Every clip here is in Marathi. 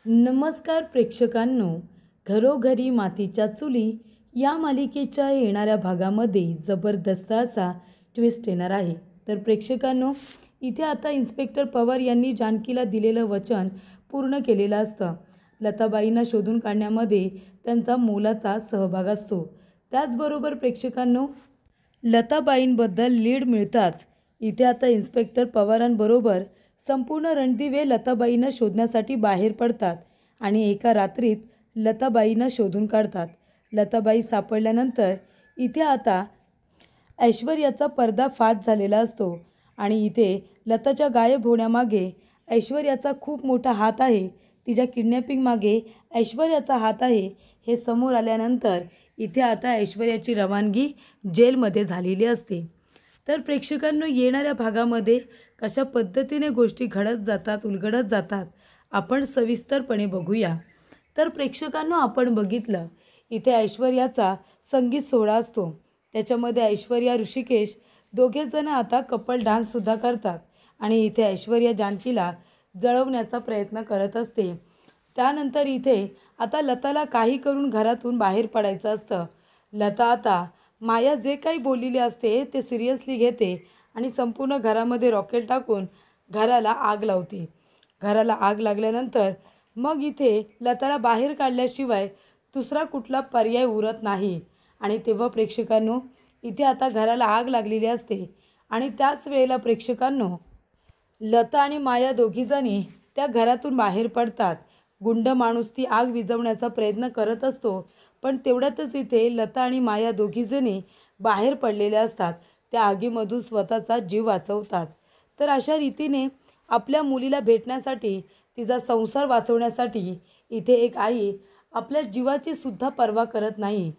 नमस्कार प्रेक्षकांनो, घरोघरी मातीच्या चुली या मालिकेच्या येणाऱ्या भागामध्ये जबरदस्त असा ट्विस्ट येणार आहे. तर प्रेक्षकांनो, इथे आता इन्स्पेक्टर पवार यांनी जानकीला दिलेलं वचन पूर्ण केलेलं असतं. लताबाईंना शोधून काढण्यामध्ये त्यांचा मोलाचा सहभाग असतो. त्याचबरोबर प्रेक्षकांनो, लताबाईंबद्दल लीड मिळताच इथे आता इन्स्पेक्टर पवारांबरोबर संपूर्ण रणदिवे लताबाईंना शोधण्यासाठी बाहेर पडतात आणि एका रात्रीत लताबाईंना शोधून काढतात. लताबाई सापडल्यानंतर इथे आता ऐश्वर्याचा पर्दाफाश झालेला असतो आणि इथे लताच्या गायब होण्यामागे ऐश्वर्याचा खूप मोठा हात आहे, तिच्या किडनॅपिंगमागे ऐश्वर्याचा हात आहे हे समोर आल्यानंतर इथे आता ऐश्वर्याची रवानगी जेलमध्ये झालेली असते. तर प्रेक्षकांनो, येणाऱ्या भागामध्ये कशा पद्धतीने गोष्टी घडत जातात, उलगडत जातात, आपण सविस्तरपणे बघूया. तर प्रेक्षकांनो, आपण बघितलं इथे ऐश्वर्याचा संगीत सोहळा असतो. त्याच्यामध्ये ऐश्वर्या, ऋषिकेश दोघेजण आता कपल डान्ससुद्धा करतात आणि इथे ऐश्वर्या जानकीला जळवण्याचा प्रयत्न करत असते. त्यानंतर इथे आता लताला काही करून घरातून बाहेर पडायचं असतं. लता आता माया जे काही बोललेली असते ते सिरियसली घेते आणि संपूर्ण घरामध्ये रॉकेल टाकून घराला आग लावते. घराला आग लागल्यानंतर मग इथे लताला बाहेर काढल्याशिवाय दुसरा कुठला पर्याय उरत नाही. आणि तेव्हा प्रेक्षकांनो, इथे आता घराला आग लागलेली असते आणि त्याच वेळेला प्रेक्षकांनो, लता आणि माया दोघीजणी त्या घरातून बाहेर पडतात. गुंड माणूस ती आग विझवण्याचा प्रयत्न करत असतो, पण तेवढ्यातच इथे लता आणि माया दोघीजणी बाहेर पडलेल्या असतात. त्या आगीमधून स्वतःचा जीव वाचवतात. तर अशा रीतीने आपल्या मुलीला भेटण्यासाठी, तिचा संसार वाचवण्यासाठी इथे एक आई आपल्या जीवाची सुद्धा पर्वा करत नाही.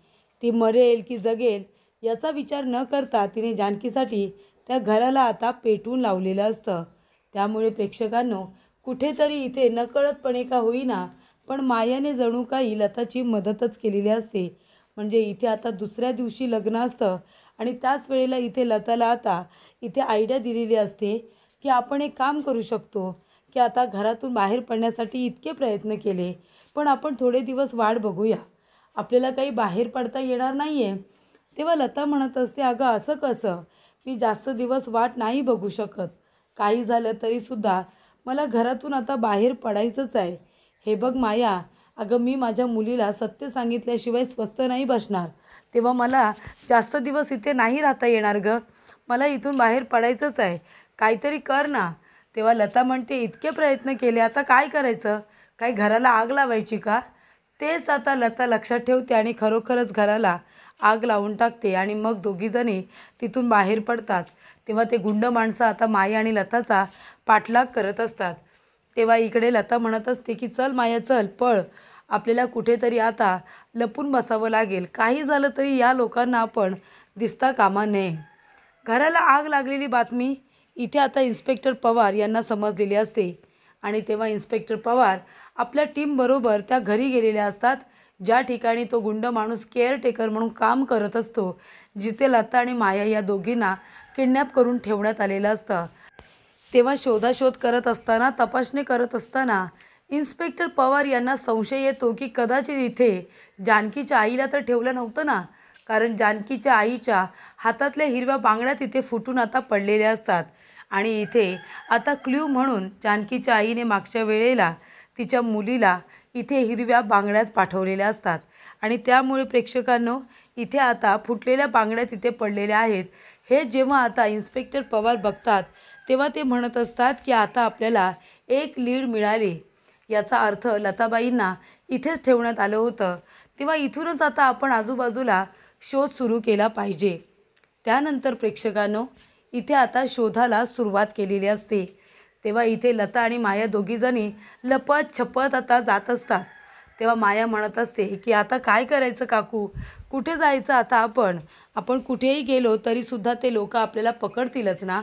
ती मरेल की जगेल याचा विचार न करता तिने जानकीसाठी त्या घराला आता पेटवून लावलेलं असतं. त्यामुळे प्रेक्षकांनो, कुठेतरी इथे नकळतपणे का होईना पण मायाने जणू काही लताची मदतच केलेली असते. म्हणजे इथे आता दुसऱ्या दिवशी लग्न असतं आणि त्याच वेळेला इथे लताला आता इथे आयडिया दिलेली असते की आपण एक काम करू शकतो की आता घरातून बाहेर पडण्यासाठी इतके प्रयत्न केले, पण आपण थोडे दिवस वाट बघूया, आपल्याला काही बाहेर पडता येणार नाही आहे. तेव्हा लता म्हणत असते, अगं असं कसं, मी जास्त दिवस वाट नाही बघू शकत. काही झालं तरीसुद्धा मला घरातून आता बाहेर पडायचंच आहे. हे बघ माया, अगं मी माझ्या मुलीला सत्य सांगितल्याशिवाय स्वस्थ नाही बसणार. तेव्हा मला जास्त दिवस इथे नाही राहता येणार गं. मला इथून बाहेर पडायचंच आहे. काहीतरी कर ना. तेव्हा लता म्हणते, इतके प्रयत्न केले, आता काय करायचं? काय घराला आग लावायची का? तेच आता लता लक्षात ठेवते आणि खरोखरच घराला आग लावून टाकते आणि मग दोघीजणी तिथून बाहेर पडतात. तेव्हा ते गुंड माणसं आता माया आणि लताचा पाठलाग करत असतात. तेव्हा इकडे लता म्हणत असते की चल माया, चल पळ, आपल्याला कुठेतरी आता लपून बसावं लागेल. काही झालं तरी या लोकांना आपण दिसता कामा नये. घराला आग लागलेली बातमी इथे आता इन्स्पेक्टर पवार यांना समजलेली असते आणि तेव्हा इन्स्पेक्टर पवार आपल्या टीमबरोबर त्या घरी गेलेले असतात, ज्या ठिकाणी तो गुंड माणूस केअरटेकर म्हणून काम करत असतो, जिथे लता आणि माया या दोघींना किडनॅप करून ठेवण्यात आलेलं असतं. तेव्हा शोधाशोध करत असताना, तपासणी करत असताना इन्स्पेक्टर पवार यांना संशय येतो की कदाचित इथे जानकीच्या आईला तर ठेवलं नव्हतं ना, कारण जानकीच्या आईच्या हातातल्या हिरव्या बांगड्या तिथे फुटून आता पडलेल्या असतात आणि इथे आता क्ल्यू म्हणून जानकीच्या आईने मागच्या वेळेला तिच्या मुलीला इथे हिरव्या बांगड्याच पाठवलेल्या असतात आणि त्यामुळे प्रेक्षकांनो, इथे आता फुटलेल्या बांगड्या तिथे पडलेल्या आहेत. हे जेव्हा आता इन्स्पेक्टर पवार बघतात तेव्हा ते म्हणत असतात की आता आपल्याला एक लीड मिळाली. याचा अर्थ लताबाईंना इथेच ठेवण्यात आलं होतं. तेव्हा इथूनच आता आपण आजूबाजूला शोध सुरू केला पाहिजे. त्यानंतर प्रेक्षकांनो, इथे आता शोधाला सुरुवात केलेली असते. तेव्हा इथे लता आणि माया दोघीजणी लपत छपत आता जात असतात. तेव्हा माया म्हणत असते की आता काय करायचं काकू, कुठे जायचं आता आपण कुठेही गेलो तरीसुद्धा ते लोक आपल्याला पकडतीलच ना.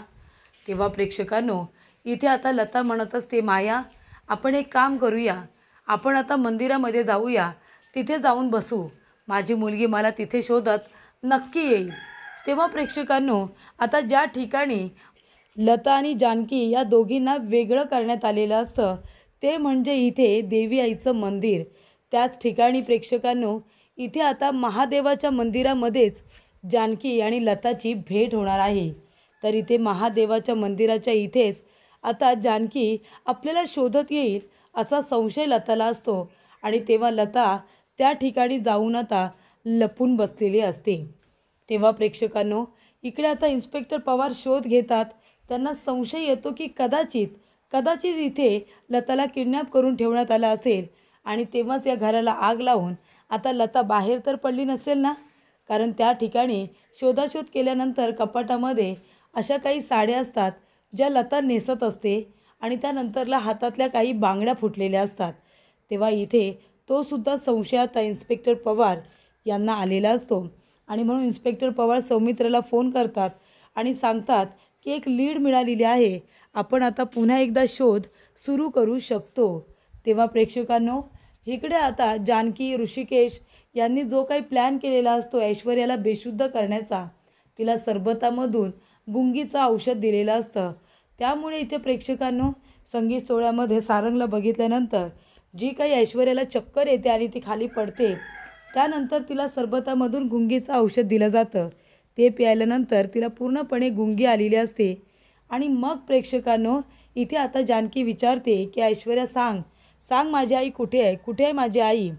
तेव्हा प्रेक्षकांनो, इथे आता लता म्हणत असते, माया आपण एक काम करूया, आपण आता मंदिरामध्ये जाऊया, तिथे जाऊन बसू, माझी मुलगी मला तिथे शोधत नक्की येईल. तेव्हा प्रेक्षकांनो, आता ज्या ठिकाणी लता आणि जानकी या दोघींना वेगळं करण्यात आलेलं असतं ते म्हणजे इथे देवी आईचं मंदिर. त्याच ठिकाणी प्रेक्षकांनो, इथे आता महादेवाच्या मंदिरामध्येच जानकी आणि लताची भेट होणार आहे. तर इथे महादेवाच्या मंदिराच्या इथेच आता जानकी आपल्याला शोधत येईल असा संशय लताला असतो आणि तेव्हा लता त्या ठिकाणी जाऊन आता लपून बसलेली असते. तेव्हा प्रेक्षकांनो, इकडे आता इन्स्पेक्टर पवार शोध घेतात. त्यांना संशय येतो की कदाचित कदाचित इथे लताला किडनॅप करून ठेवण्यात आलं असेल आणि तेव्हाच या घराला आग लावून आता लता बाहेर तर पडली नसेल ना. कारण त्या ठिकाणी शोधाशोध केल्यानंतर कपाटामध्ये अशा काही साड्या असतात ज्या लता नेसत असते आणि त्यानंतरला हातातल्या काही बांगड्या फुटलेल्या असतात. तेव्हा इथे तो सुद्धा संशय आता इन्स्पेक्टर पवार यांना आलेला असतो आणि म्हणून इन्स्पेक्टर पवार सौमित्रला फोन करतात आणि सांगतात की एक लीड मिळालेली आहे, आपण आता पुन्हा एकदा शोध सुरू करू शकतो. तेव्हा प्रेक्षकांनो, इकडे आता जानकी ऋषिकेश यांनी जो काही प्लॅन केलेला असतो ऐश्वर्याला बेशुद्ध करण्याचा, तिला सरबतामधून गुंगीचं औषध दिलेलं असतं. त्यामुळे इथे प्रेक्षकांनो, संगीत सोहळ्यामध्ये सारंगला बघितल्यानंतर जी काही ऐश्वर्याला चक्कर येते आणि ती खाली पडते, त्यानंतर तिला सरबतामधून गुंगीचं औषध दिलं जातं. ते प्यायल्यानंतर तिला पूर्णपणे गुंगी आलेली असते. आणि मग प्रेक्षकांनो, इथे आता जानकी विचारते की ऐश्वर्या सांग सांग माझी आई कुठे आहे, कुठे आहे माझी आई.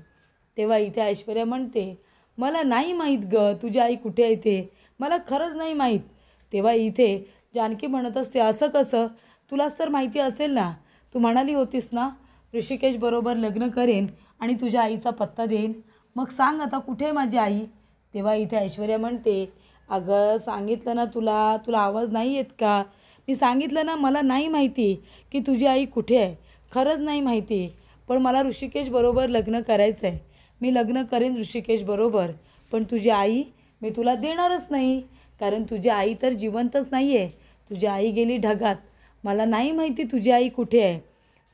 तेव्हा इथे ऐश्वर्या म्हणते, मला नाही माहीत ग तुझी आई कुठे आहे ते, मला खरंच नाही माहीत. तेव्हा इथे जानकी म्हणत असते, असं कसं, तुलाच तर माहिती असेल ना, तू म्हणाली होतीस ना ऋषिकेश बरोबर लग्न करेन आणि तुझ्या आईचा पत्ता देईन, मग सांग आता कुठे आहे माझी आई. तेव्हा इथे ऐश्वर्या म्हणते, अगं सांगितलं ना तुला, तुला आवाज नाही येत का, मी सांगितलं ना मला नाही माहिती की तुझी आई कुठे आहे, खरंच नाही माहिती. पण मला ऋषिकेश बरोबर लग्न करायचं आहे, मी लग्न करेन ऋषिकेश बरोबर, पण तुझी आई मी तुला देणारच नाही, कारण तुझी आई तर जिवंतच नाही आहे, तुझी आई गेली ढगात, मला नाही माहिती तुझी आई कुठे आहे.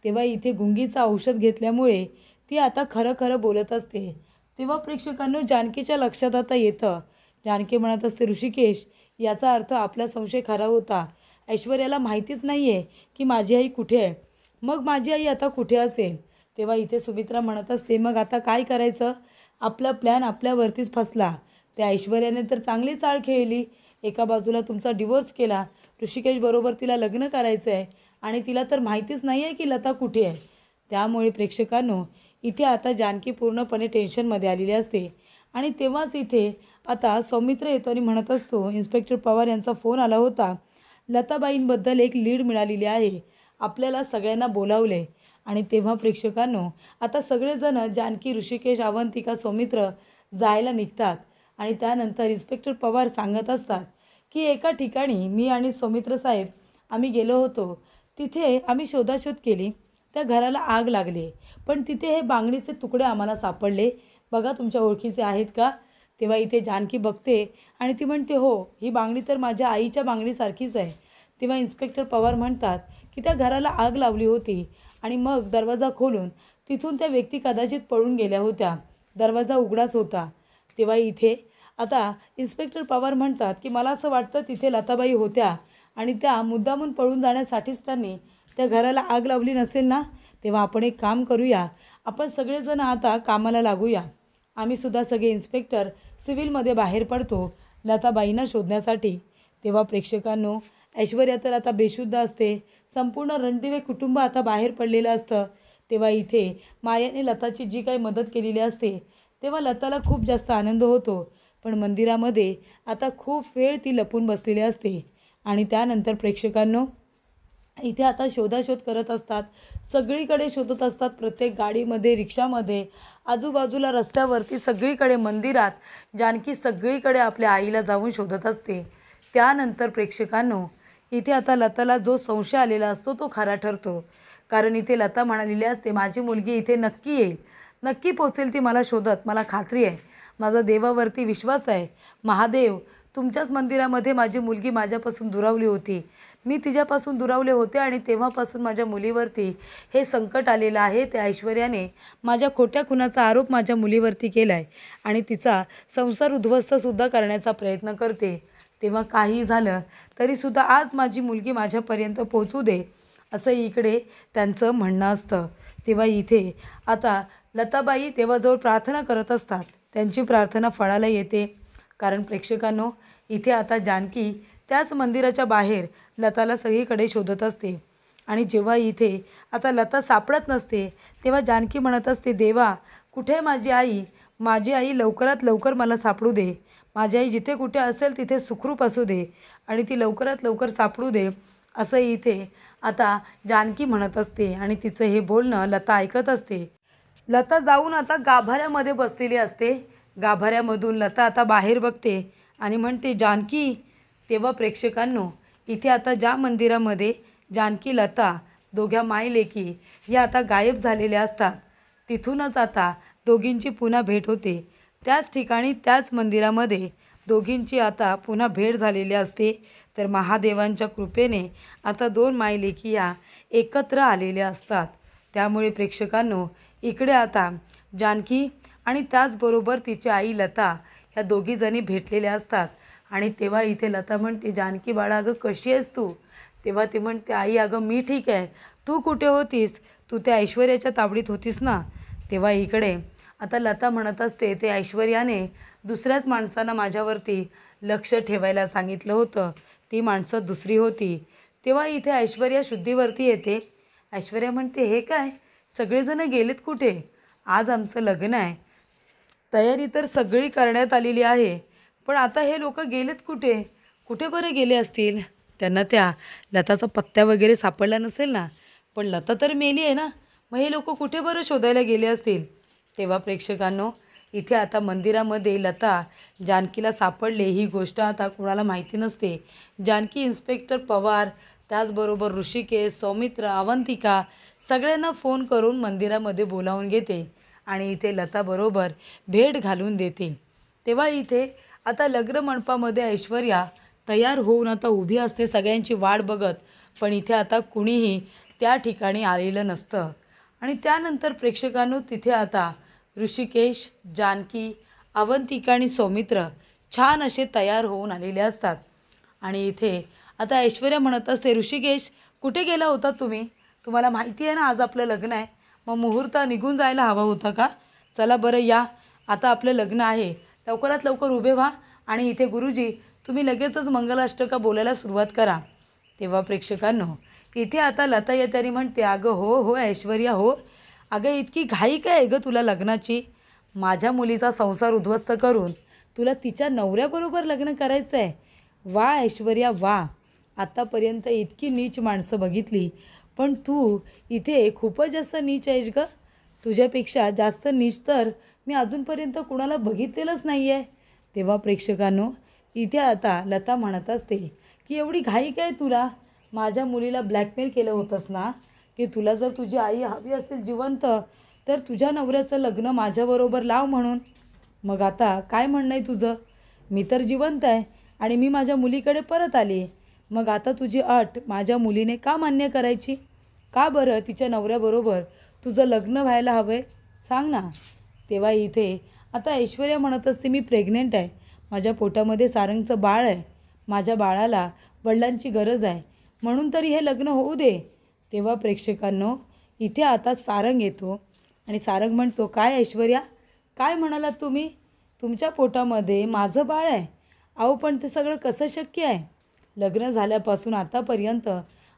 तेव्हा इथे गुंगीचं औषध घेतल्यामुळे ती आता खरं खरं बोलत असते. तेव्हा प्रेक्षकांनो, जानकीच्या लक्षात आता येतं. जानकी म्हणत असते, ऋषिकेश, याचा अर्थ आपला संशय खरा होता, ऐश्वर्याला माहितीच नाही आहे की माझी आई कुठे आहे, मग माझी आई आता कुठे असेल. तेव्हा इथे सुमित्रा म्हणत असते, मग आता काय करायचं, आपला प्लॅन आपल्यावरतीच फसला. त्या ऐश्वर्याने तर चांगली चाळ खेळली, एका बाजूला तुमचा डिवोर्स केला, ऋषिकेश बरोबर तिला लग्न करायचं आहे आणि तिला तर माहितीच नाही आहे की लता कुठे आहे. त्यामुळे प्रेक्षकांनो, इथे आता जानकी पूर्णपणे टेन्शनमध्ये आलेली असते. आणि तेव्हाच इथे आता सौमित्र येतो आणि म्हणत असतो, इन्स्पेक्टर पवार यांचा फोन आला होता, लताबाईंबद्दल एक लीड मिळालेली आहे, आपल्याला सगळ्यांना बोलावले. आणि तेव्हा प्रेक्षकांनो, आता सगळेजण जानकी, ऋषिकेश, अवंतिका, सौमित्र जायला निघतात. आणि त्यानंतर इन्स्पेक्टर पवार सांगत असतात की एका ठिकाणी मी आणि सौमित्र साहेब आम्ही गेलो होतो, तिथे आम्ही शोधाशोध केली, त्या घराला आग लागली, पण तिथे हे बांगडीचे तुकडे आम्हाला सापडले, बघा तुमच्या ओळखीचे आहेत का. तेव्हा इथे जानकी बघते आणि ती म्हणते, हो, ही बांगडी तर माझ्या आईच्या बांगडीसारखीच आहे. तेव्हा इन्स्पेक्टर पवार म्हणतात की त्या घराला आग लावली होती आणि मग दरवाजा खोलून तिथून त्या व्यक्ती कदाचित पळून गेल्या होत्या, दरवाजा उघडाच होता. तेव्हा इथे आता इन्स्पेक्टर पवार म्हणतात की मला असं वाटतं तिथे लताबाई होत्या आणि त्या मुद्दामून पळून जाण्यासाठीच त्यांनी त्या घराला आग लावली नसेल ना. तेव्हा आपण एक काम करूया, आपण सगळेजण आता कामाला लागूया, आम्ही सुद्धा सगळे इन्स्पेक्टर सिव्हिलमध्ये बाहेर पडतो लताबाईंना शोधण्यासाठी. तेव्हा प्रेक्षकांनो, ऐश्वर्या तर आता बेशुद्ध असते, संपूर्ण रणदिवे कुटुंब आता बाहेर पडलेलं असतं. तेव्हा इथे मायाने लताची जी काही मदत केलेली असते, तेव्हा लताला खूप जास्त आनंद होतो. पण मंदिरामध्ये आता खूप वेळ ती लपून बसलेली असते. आणि त्यानंतर प्रेक्षकांनो, इथे आता शोधाशोध करत असतात, सगळीकडे शोधत असतात, प्रत्येक गाडीमध्ये, रिक्षामध्ये, आजूबाजूला, रस्त्यावरती, सगळीकडे, मंदिरात जानकी सगळीकडे आपल्या आईला जाऊन शोधत असते. त्यानंतर प्रेक्षकांनो, इथे आता लताला जो संशय आलेला असतो तो खरा ठरतो. कारण इथे लता म्हणालेली असते, माझी मुलगी इथे नक्की येईल, नक्की पोचेल ती मला शोधत, मला खात्री आहे, माझा देवावरती विश्वास आहे. महादेव, तुमच्याच मंदिरामध्ये माझी मुलगी माझ्यापासून दुरावली होती, मी तिच्यापासून दुरावले होते आणि तेव्हापासून माझ्या मुलीवरती हे संकट आलेलं आहे. त्या ऐश्वर्याने माझ्या खोट्या खुनाचा आरोप माझ्या मुलीवरती केला आहे आणि तिचा संसार उद्ध्वस्तसुद्धा करण्याचा प्रयत्न करते. तेव्हा काही झालं तरीसुद्धा आज माझी मुलगी माझ्यापर्यंत पोहोचू दे, असं इकडे त्यांचं म्हणणं असतं. तेव्हा इथे आता लताबाई देवाजवळ प्रार्थना करत असतात. त्यांची प्रार्थना फळाला येते. कारण प्रेक्षकांनो, इथे आता जानकी त्याच मंदिराच्या बाहेर लताला सगळीकडे शोधत असते. आणि जेव्हा इथे आता लता सापडत नसते तेव्हा जानकी म्हणत असते, देवा कुठे आहे माझी आई? माझी आई लवकरात लवकर मला सापडू दे. माझी आई जिथे कुठे असेल तिथे सुखरूप असू दे आणि ती लवकरात लवकर सापडू दे, असं इथे आता जानकी म्हणत असते. आणि तिचं हे बोलणं लता ऐकत असते. लता जाऊन आता गाभाऱ्यामध्ये बसलेली असते. गाभाऱ्यामधून लता आता बाहेर बघते आणि म्हणते, जानकी. तेव्हा प्रेक्षकांनो, इथे आता ज्या मंदिरामध्ये जानकी लता दोघ्या मायलेकी या आता गायब झालेल्या असतात, तिथूनच आता दोघींची पुन्हा भेट होते. त्याच ठिकाणी त्याच मंदिरामध्ये दोघींची आता पुन्हा भेट झालेली असते. तर महादेवांच्या कृपेने आता दोन मायलेकी या एकत्र आलेल्या असतात. त्यामुळे प्रेक्षकांनो, इकडे आता जानकी आणि त्याचबरोबर तिची आई लता ह्या दोघीजणी भेटलेल्या असतात. आणि तेव्हा इथे लता म्हणते, जानकी बाळा, अगं कशी आहेस तू? तेव्हा ती म्हणते, आई अगं मी ठीक आहे, तू कुठे होतीस? तू त्या ऐश्वर्याच्या तावडीत होतीस ना? तेव्हा इकडे आता लता म्हणत असते, ते ऐश्वर्याने दुसऱ्याच माणसांना माझ्यावरती लक्ष ठेवायला सांगितलं होतं, ती माणसं दुसरी होती. तेव्हा इथे ऐश्वर्या शुद्धीवरती येते. ऐश्वर्या म्हणते, हे काय, सगळेजणं गेलेत कुठे? आज आमचं लग्न आहे, तयारी तर सगळी करण्यात आलेली आहे, पण आता हे लोक गेलेत कुठे? कुठे बरं गेले असतील? त्यांना त्या लताचा पत्ता वगैरे सापडला नसेल ना? पण लता तर मेली आहे ना, मग हे लोक कुठे बरं शोधायला गेले असतील? तेव्हा प्रेक्षकांनो, इथे आता मंदिरामध्ये लता जानकीला सापडले ही गोष्ट आता कुणाला माहिती नसते. जानकी इन्स्पेक्टर पवार, त्याचबरोबर ऋषिकेश, सौमित्र, अवंतिका सगळ्यांना फोन करून मंदिरामध्ये बोलावून घेते आणि इथे लताबरोबर भेट घालून देते. तेव्हा इथे आता लग्न मंडपामध्ये ऐश्वर्या तयार होऊन आता उभी असते सगळ्यांची वाट बघत. पण इथे आता कुणीही त्या ठिकाणी आलेलं नसतं. आणि त्यानंतर प्रेक्षकांनो, तिथे आता ऋषिकेश, जानकी, अवंतिका आणि सौमित्र छान असे तयार होऊन आलेले असतात. आणि इथे आता ऐश्वर्या म्हणत असते, ऋषिकेश कुठे गेला होता तुम्ही? तुम्हाला माहिती आहे ना आज आपलं लग्न आहे, मग मुहूर्त निघून जायला हवा होता का? चला बरं या, आता आपलं लग्न आहे, लवकरात लवकर उभे व्हा आणि इथे गुरुजी तुम्ही लगेचच मंगलाष्टका बोलायला सुरुवात करा. तेव्हा प्रेक्षकांनो, इथे आता लता येतानी म्हणते, अगं हो हो ऐश्वर्या हो, अगं इतकी घाई काय गं तुला लग्नाची? माझ्या मुलीचा संसार उद्ध्वस्त करून तुला तिच्या नवऱ्याबरोबर लग्न करायचं आहे? वा ऐश्वर्या वा, आत्तापर्यंत इतकी नीच माणसं बघितली, पण तू इथे खूपच जास्त नीच आहेस गं. तुझ्यापेक्षा जास्त नीच तर मी अजूनपर्यंत कुणाला बघितलेलंच नाही आहे. तेव्हा प्रेक्षकांनो, इथे आता लता म्हणत असते की एवढी घाई काय तुला? माझ्या मुलीला ब्लॅकमेल केलं होतंस ना, की तुला जर तुझी आई हवी असेल जिवंत तर तुझ्या नवऱ्याचं लग्न माझ्याबरोबर लाव म्हणून. मग आता काय म्हणणं आहे तुझं? मी तर जिवंत आहे आणि मी माझ्या मुलीकडे परत आली. मग आता तुझी अट माझ्या मुलीने का मान्य करायची? का बरं तिच्या नवऱ्याबरोबर तुझं लग्न व्हायला हवं आहे? सांग ना. तेव्हा इथे आता ऐश्वर्या म्हणत असते, मी प्रेग्नेंट आहे, माझ्या पोटामध्ये सारंगचं बाळ आहे, माझ्या बाळाला वडिलांची गरज आहे, म्हणून तरी हे लग्न होऊ दे. तेव्हा प्रेक्षकांनो, इथे आता सारंग येतो आणि सारंग म्हणतो, काय ऐश्वर्या, काय म्हणालात तुम्ही? तुमच्या पोटामध्ये माझं बाळ आहे? अहो पण ते सगळं कसं शक्य आहे? लग्न झाल्यापासून आतापर्यंत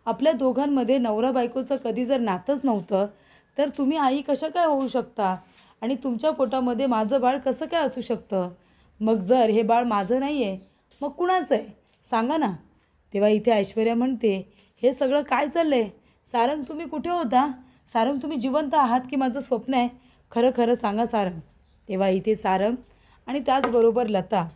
आपल्या दोघांमध्ये नवरा बायकोचं कधी जर नातंच नव्हतं तर तुम्ही आई कशा काय होऊ शकता? आणि तुमच्या पोटामध्ये माझं बाळ कसं काय असू शकतं? मग जर हे बाळ माझं नाही आहे मग कुणाचं आहे? सांगा ना. तेव्हा इथे ऐश्वर्या म्हणते, हे सगळं काय चाललं आहे? सारंग तुम्ही कुठे होता? सारंग तुम्ही जिवंत आहात की माझं स्वप्न आहे? खरं खरं सांगा सारंग. तेव्हा इथे सारंग आणि त्याचबरोबर लता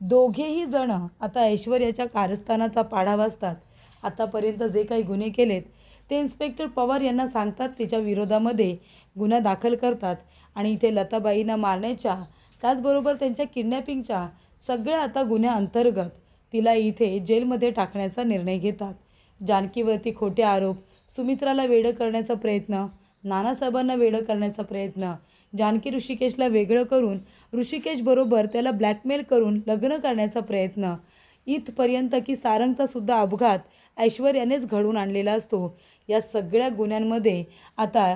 दोघेही जणं आता ऐश्वर्याच्या कारस्थानाचा पाढा वाजतात. आतापर्यंत जे काही गुन्हे केलेत ते इन्स्पेक्टर पवार यांना सांगतात, तिच्या विरोधामध्ये गुन्हा दाखल करतात आणि इथे लताबाईंना मारण्याच्या त्याचबरोबर त्यांच्या किडनॅपिंगच्या सगळ्या आता गुन्ह्याअंतर्गत तिला इथे जेलमध्ये टाकण्याचा निर्णय घेतात. जानकीवरती खोटे आरोप, सुमित्राला वेडं करण्याचा प्रयत्न, नानासाहेबांना वेडं करण्याचा प्रयत्न, जानकी ऋषिकेशला वेगळं करून ऋषिकेशबरोबर त्याला ब्लॅकमेल करून लग्न करण्याचा प्रयत्न, इथपर्यंत की सारंगचा सुद्धा अपघात ऐश्वर्यानेच घडवून आणलेला असतो. या सगळ्या गुन्ह्यांमध्ये आता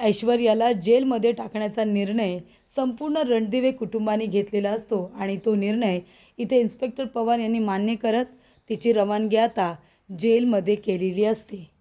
ऐश्वर्याला जेलमध्ये टाकण्याचा निर्णय संपूर्ण रणदिवे कुटुंबाने घेतलेला असतो आणि तो निर्णय इथे इन्स्पेक्टर पवार यांनी मान्य करत तिची रवानगी आता जेलमध्ये केलेली असते.